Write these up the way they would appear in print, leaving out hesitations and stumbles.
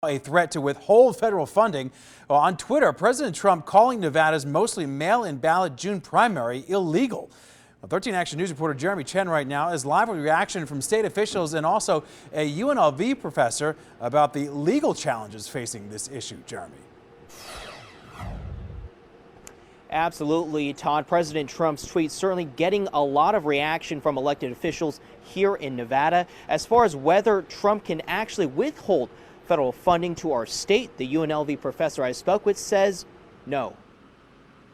A threat to withhold federal funding. Well, on Twitter, President Trump calling Nevada's mostly mail-in ballot June primary illegal. Well, 13 Action News reporter Jeremy Chen right now is live with reaction from state officials and also a UNLV professor about the legal challenges facing this issue. Jeremy. Absolutely, Todd. President Trump's tweet certainly getting a lot of reaction from elected officials here in Nevada. As far as whether Trump can actually withhold federal funding to our state, the UNLV professor I spoke with says no.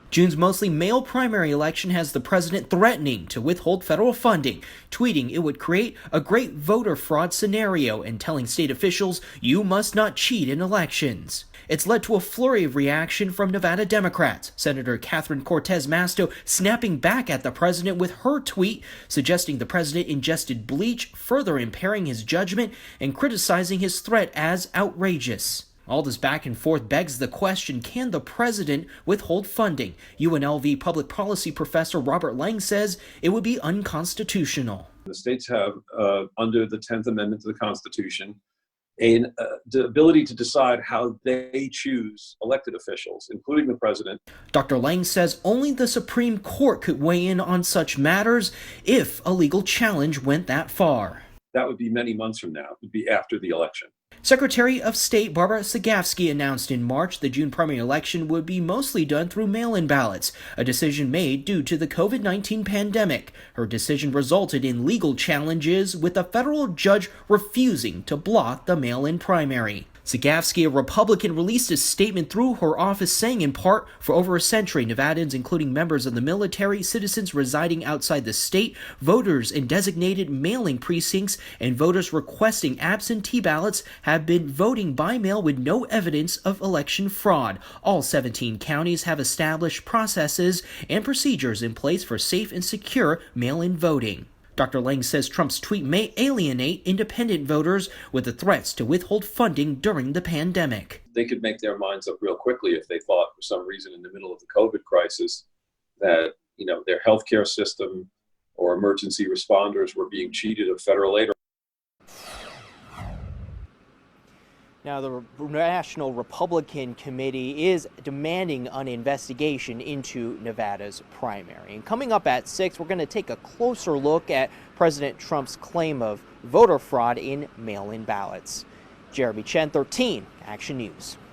June's mostly male primary election has the president threatening to withhold federal funding, tweeting it would create a great voter fraud scenario and telling state officials you must not cheat in elections. It's led to a flurry of reaction from Nevada Democrats. Senator Catherine Cortez Masto snapping back at the president with her tweet, suggesting the president ingested bleach, further impairing his judgment and criticizing his threat as outrageous. All this back and forth begs the question, can the president withhold funding? UNLV public policy professor Robert Lang says it would be unconstitutional. The states have, under the 10th Amendment to the Constitution, the ability to decide how they choose elected officials, including the president. Dr. Lang says only the Supreme Court could weigh in on such matters if a legal challenge went that far. That would be many months from now. It would be after the election. Secretary of State Barbara Sagafsky announced in March the June primary election would be mostly done through mail-in ballots, a decision made due to the COVID-19 pandemic. Her decision resulted in legal challenges, with a federal judge refusing to block the mail-in primary. Sagafsky, a Republican, released a statement through her office saying, in part, for over a century, Nevadans, including members of the military, citizens residing outside the state, voters in designated mailing precincts, and voters requesting absentee ballots have been voting by mail with no evidence of election fraud. All 17 counties have established processes and procedures in place for safe and secure mail-in voting. Dr. Lang says Trump's tweet may alienate independent voters with the threats to withhold funding during the pandemic. They could make their minds up real quickly if they thought for some reason in the middle of the COVID crisis that, their healthcare system or emergency responders were being cheated of federal aid. Now, the National Republican Committee is demanding an investigation into Nevada's primary. And coming up at 6, we're going to take a closer look at President Trump's claim of voter fraud in mail-in ballots. Jeremy Chen, 13 Action News.